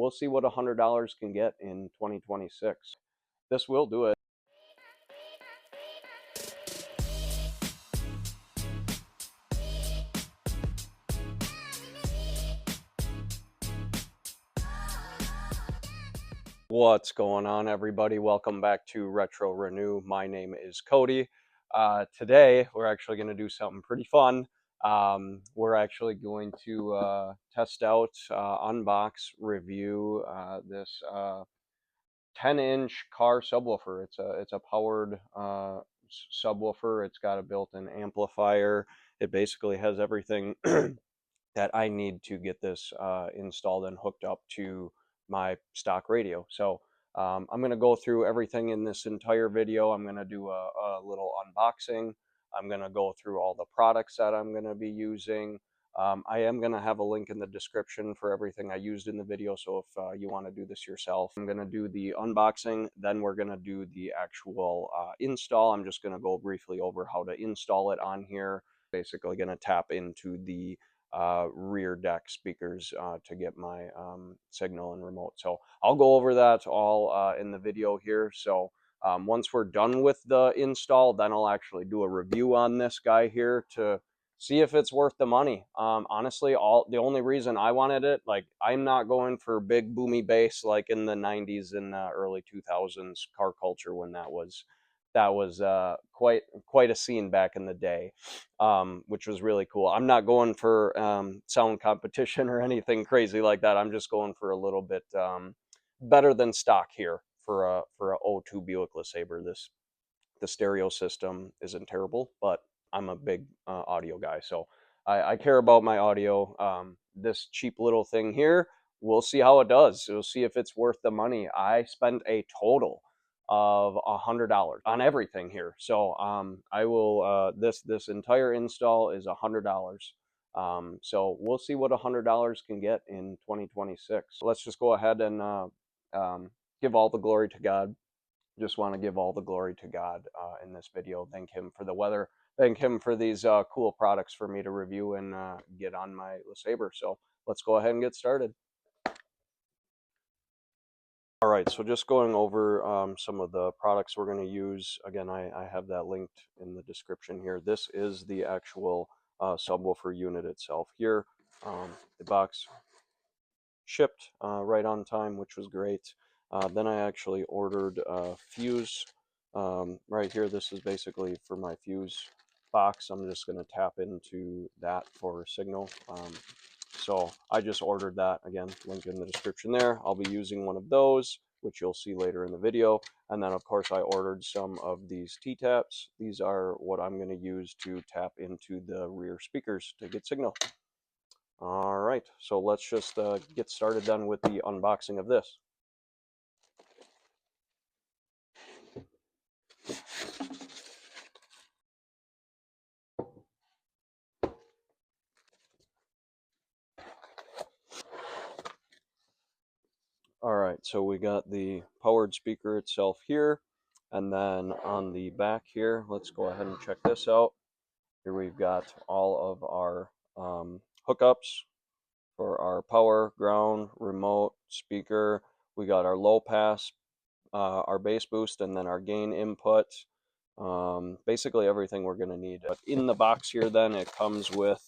We'll see what $100 can get in 2026. This will do it. What's going on, everybody? Welcome back to Retro Renew. My name is Cody. Today, we're actually going to do something pretty fun. We're actually going to test out, unbox, review this 10-inch car subwoofer. It's a powered subwoofer. It's got a built-in amplifier. It basically has everything that I need to get this installed and hooked up to my stock radio. So I'm going to go through everything in this entire video. I'm going to do a little unboxing. I'm going to go through all the products that I'm going to be using. I am going to have a link in the description for everything I used in the video, so if you want to do this yourself. I'm going to do the unboxing, then we're going to do the actual install. I'm just going to go briefly over how to install it on here. Basically going to tap into the rear deck speakers to get my signal and remote. So I'll go over that all in the video here. So once we're done with the install, then I'll actually do a review on this guy here to see if it's worth the money. Honestly, the only reason I wanted it, like, I'm not going for big boomy bass like in the 90s and early 2000s car culture, when that was quite a scene back in the day, which was really cool. I'm not going for sound competition or anything crazy like that. I'm just going for a little bit better than stock here for a '02 Buick LeSabre. The stereo system isn't terrible, but I'm a big audio guy, so I care about my audio. This cheap little thing here, we'll see how it does. We'll see if it's worth the money. I spent a total of $100 on everything here, so I will this entire install is $100. So we'll see what $100 can get in 2026. Let's just go ahead and give all the glory to God. Just want to give all the glory to God in this video. Thank him for the weather. Thank him for these cool products for me to review and get on my LeSabre. So let's go ahead and get started. All right, so just going over some of the products we're going to use. Again, I have that linked in the description here. This is the actual subwoofer unit itself here. The box shipped right on time, which was great. Then I actually ordered a fuse right here. This is basically for my fuse box. I'm just going to tap into that for signal. So I just ordered that. Again, link in the description there. I'll be using one of those, which you'll see later in the video. And then, of course, I ordered some of these T-taps. These are what I'm going to use to tap into the rear speakers to get signal. All right, so let's just get started then with the unboxing of this. All right, so we got the powered speaker itself here, and then on the back here, let's go ahead and check this out. Here we've got all of our hookups for our power, ground, remote, speaker. We got our low pass, our bass boost, and then our gain input. Basically everything we're going to need. But in the box here then, it comes with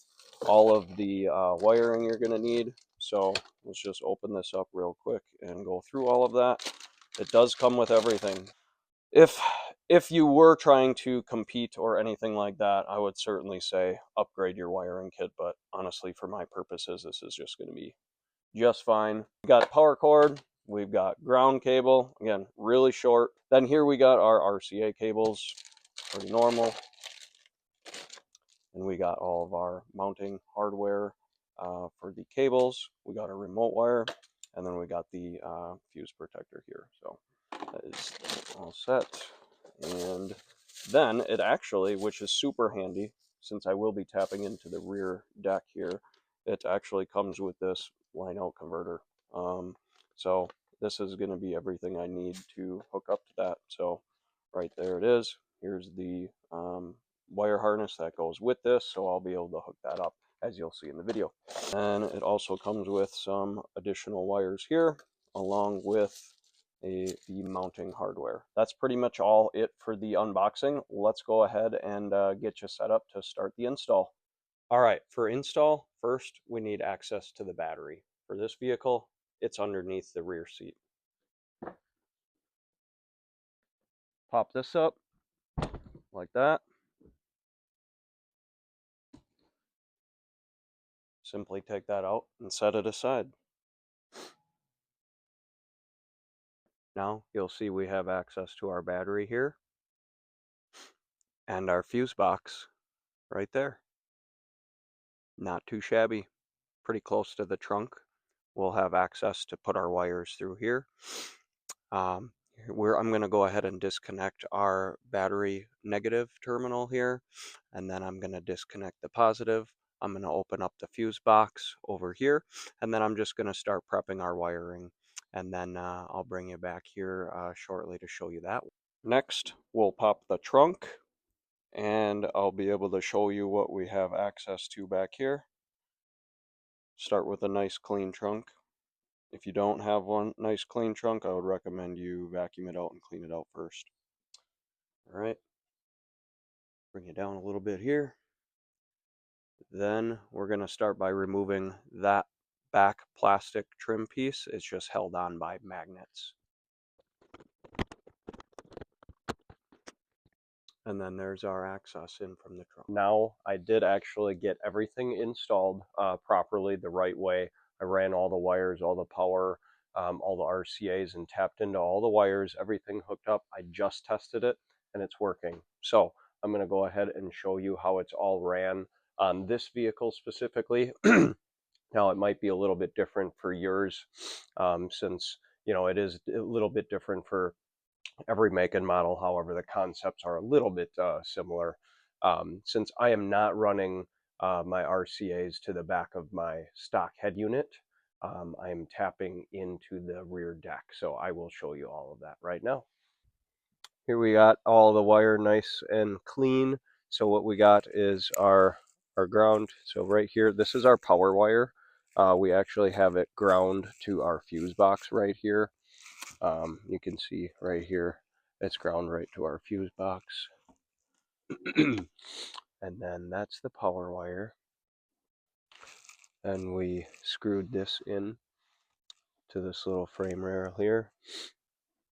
all of the wiring you're going to need. So let's just open this up real quick and go through all of that. It does come with everything. If you were trying to compete or anything like that, I would certainly say upgrade your wiring kit. But honestly, for my purposes, this is just going to be just fine. We got power cord. We've got ground cable. Again, really short. Then here we got our RCA cables. Pretty normal. And we got all of our mounting hardware for the cables. We got a remote wire, and then we got the fuse protector here. So that is all set. And then it actually, which is super handy, since I will be tapping into the rear deck here, it actually comes with this line out converter. So this is going to be everything I need to hook up to that. So right there it is. Here's the wire harness that goes with this, so I'll be able to hook that up. as you'll see in the video. And it also comes with some additional wires here, along with the mounting hardware. That's pretty much all it for the unboxing. Let's go ahead and get you set up to start the install. All right, for install, first we need access to the battery. For this vehicle, it's underneath the rear seat. Pop this up like that. Simply take that out and set it aside. Now you'll see we have access to our battery here and our fuse box right there. Not too shabby, pretty close to the trunk. We'll have access to put our wires through here. I'm going to go ahead and disconnect our battery negative terminal here, and then I'm going to disconnect the positive. I'm going to open up the fuse box over here, and then I'm just going to start prepping our wiring, and then I'll bring you back here shortly to show you that. Next, we'll pop the trunk, and I'll be able to show you what we have access to back here. Start with a nice clean trunk. If you don't have one nice clean trunk, I would recommend you vacuum it out and clean it out first. All right, bring it down a little bit here. Then we're going to start by removing that back plastic trim piece. It's just held on by magnets. And then there's our access in from the trunk. Now I did actually get everything installed properly the right way. I ran all the wires, all the power, all the RCAs, and tapped into all the wires, everything hooked up. I just tested it and it's working. So I'm going to go ahead and show you how it's all ran on this vehicle specifically. Now it might be a little bit different for yours, since it is a little bit different for every make and model. However, the concepts are a little bit similar. Since I am not running my RCAs to the back of my stock head unit, I am tapping into the rear deck. So I will show you all of that right now. Here we got all the wire nice and clean. So what we got is our ground. So right here, this is our power wire. We actually have it ground to our fuse box right here. You can see right here, it's ground right to our fuse box. And then that's the power wire. And we screwed this in to this little frame rail here.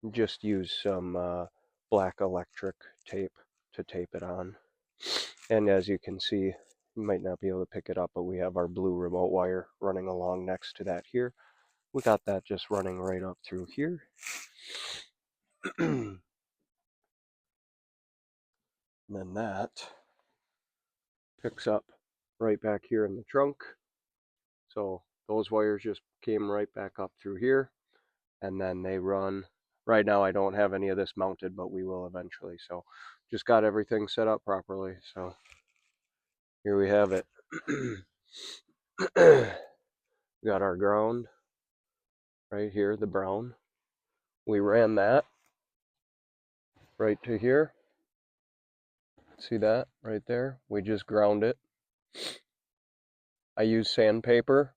Just use some black electric tape to tape it on. And as you can see, you might not be able to pick it up, but we have our blue remote wire running along next to that here. We got that just running right up through here. And then that picks up right back here in the trunk. So those wires just came right back up through here, and then they run. Right now I don't have any of this mounted, but we will eventually. So just got everything set up properly. So here we have it. We got our ground right here, the brown. We ran that right to here. See that right there? We just ground it. I used sandpaper,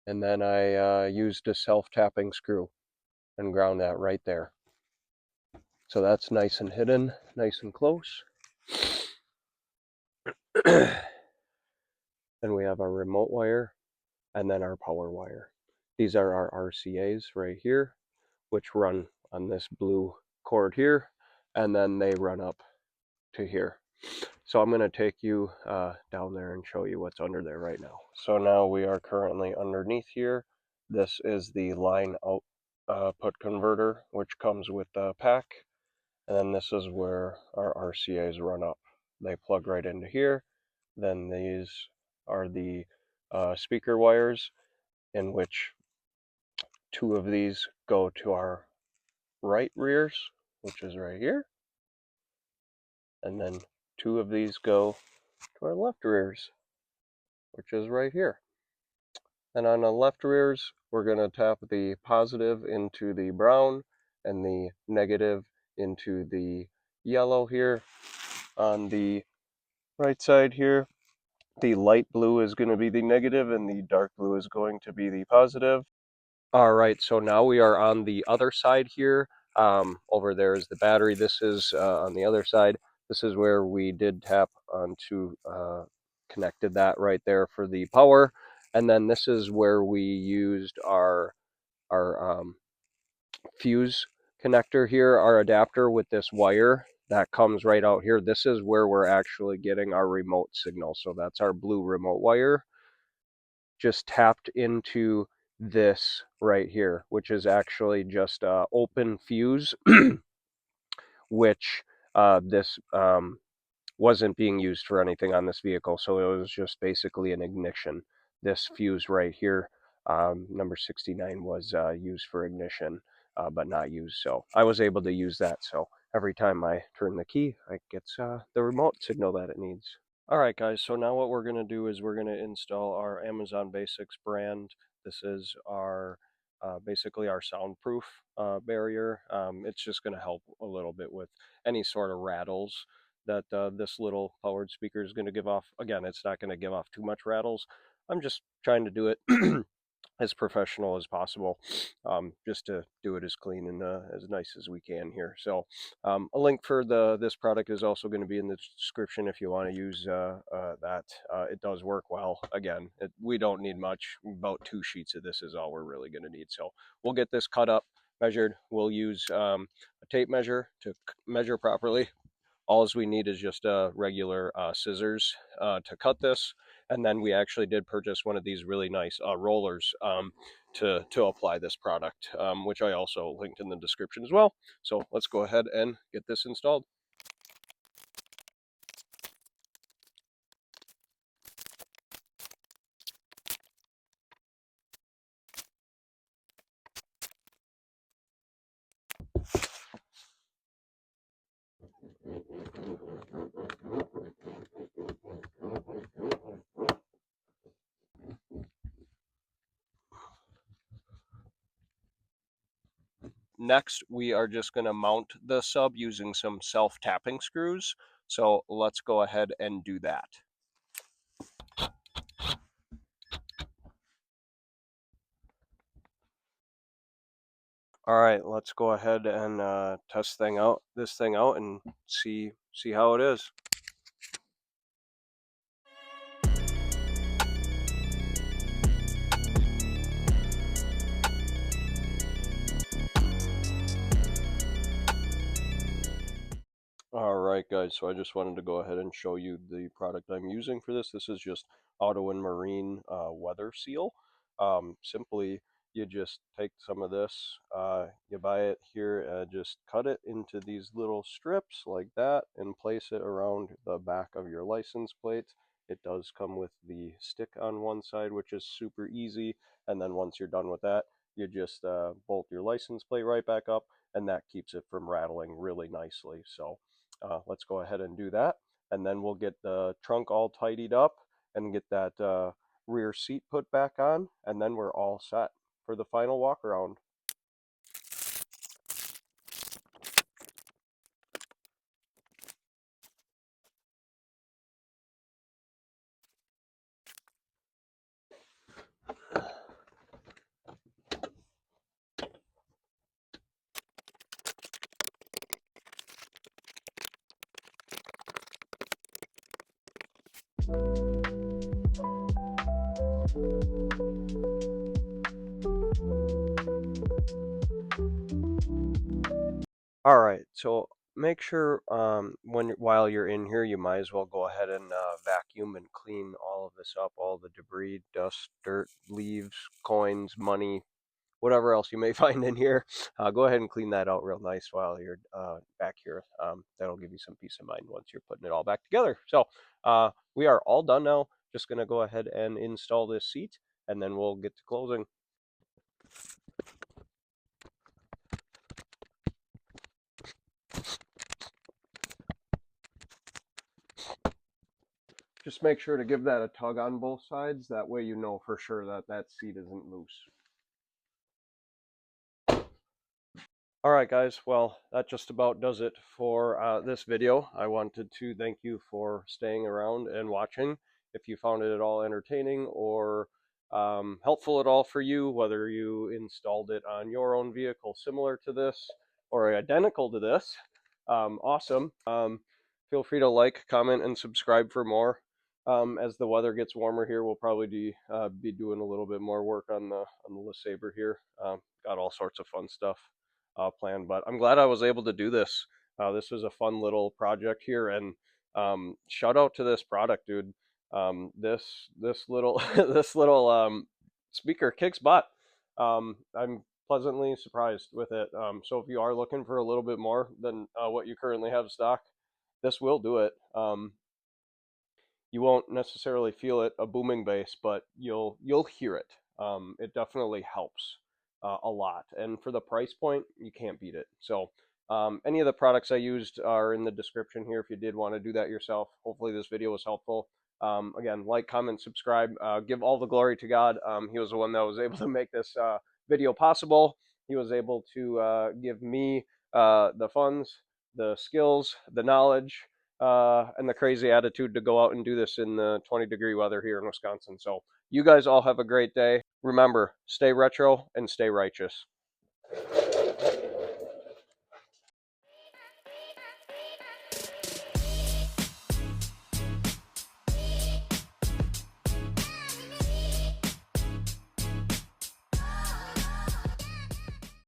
and then I used a self-tapping screw and ground that right there. So that's nice and hidden, nice and close. Then we have our remote wire and then our power wire. These are our RCAs right here, which run on this blue cord here, and then they run up to here. So I'm going to take you down there and show you what's under there right now. So now we are currently underneath here. This is the line output converter, which comes with the pack. And then this is where our RCAs run up. They plug right into here. Then these are the speaker wires, in which two of these go to our right rears, which is right here. And then two of these go to our left rears, which is right here. And on the left rears, we're going to tap the positive into the brown and the negative into the yellow here. On the right side here, The light blue is going to be the negative and the dark blue is going to be the positive. All right, so now we are on the other side here. Over there is the battery. This is on the other side. This is where we did tap onto, connected that right there for the power. And then this is where we used our fuse connector here, our adapter with this wire that comes right out here. This is where we're actually getting our remote signal. So that's our blue remote wire just tapped into this right here, which is actually just a open fuse, which this wasn't being used for anything on this vehicle. So it was just basically an ignition. This fuse right here, number 69, was used for ignition, but not used. So I was able to use that. So every time I turn the key, it gets the remote signal that it needs. Alright guys, so now what we're going to do is we're going to install our Amazon Basics brand. This is our basically our soundproof barrier. It's just going to help a little bit with any sort of rattles that this little powered speaker is going to give off. Again, it's not going to give off too much rattles. I'm just trying to do it as professional as possible, just to do it as clean and as nice as we can here. So a link for this product is also going to be in the description if you want to use that. It does work well. Again, we don't need much. About 2 sheets of this is all we're really going to need. So we'll get this cut up, measured. We'll use a tape measure to measure properly. All we need is just regular scissors to cut this. And then we actually did purchase one of these really nice rollers to apply this product, which I also linked in the description as well. So let's go ahead and get this installed. Next, we are just going to mount the sub using some self-tapping screws. So let's go ahead and do that. All right, let's go ahead and test this thing out and see how it is. All right, guys, so I just wanted to go ahead and show you the product I'm using for this. This is just Auto and Marine Weather Seal. Simply, you just take some of this, you buy it here, just cut it into these little strips like that and place it around the back of your license plate. It does come with the stick on one side, which is super easy. And then once you're done with that, you just bolt your license plate right back up, and that keeps it from rattling really nicely. So let's go ahead and do that. And then we'll get the trunk all tidied up and get that rear seat put back on. And then we're all set for the final walk around. All right, so make sure while you're in here, you might as well go ahead and vacuum and clean all of this up, all the debris, dust, dirt, leaves, coins, money, whatever else you may find in here. Go ahead and clean that out real nice while you're back here. That'll give you some peace of mind once you're putting it all back together. So we are all done now. Just going to go ahead and install this seat, and then we'll get to closing. Just make sure to give that a tug on both sides. That way you know for sure that that seat isn't loose. All right, guys. Well, that just about does it for this video. I wanted to thank you for staying around and watching. if you found it at all entertaining or helpful at all for you, whether you installed it on your own vehicle similar to this or identical to this. Awesome. Feel free to like, comment, and subscribe for more. As the weather gets warmer here, we'll probably be doing a little bit more work on the LeSabre here. Got all sorts of fun stuff planned, but I'm glad I was able to do this. This was a fun little project here, and shout out to this product, dude. This little this little speaker kicks butt. I'm pleasantly surprised with it. So if you are looking for a little bit more than what you currently have stock, this will do it. You won't necessarily feel it a booming bass, but you'll hear it. It definitely helps a lot, and for the price point, you can't beat it. So any of the products I used are in the description here if you did want to do that yourself. Hopefully this video was helpful. Again, like, comment, subscribe. Give all the glory to God. He was the one that was able to make this video possible. He was able to give me the funds, the skills, the knowledge, and the crazy attitude to go out and do this in the 20-degree weather here in Wisconsin. So you guys all have a great day. Remember, stay retro and stay righteous.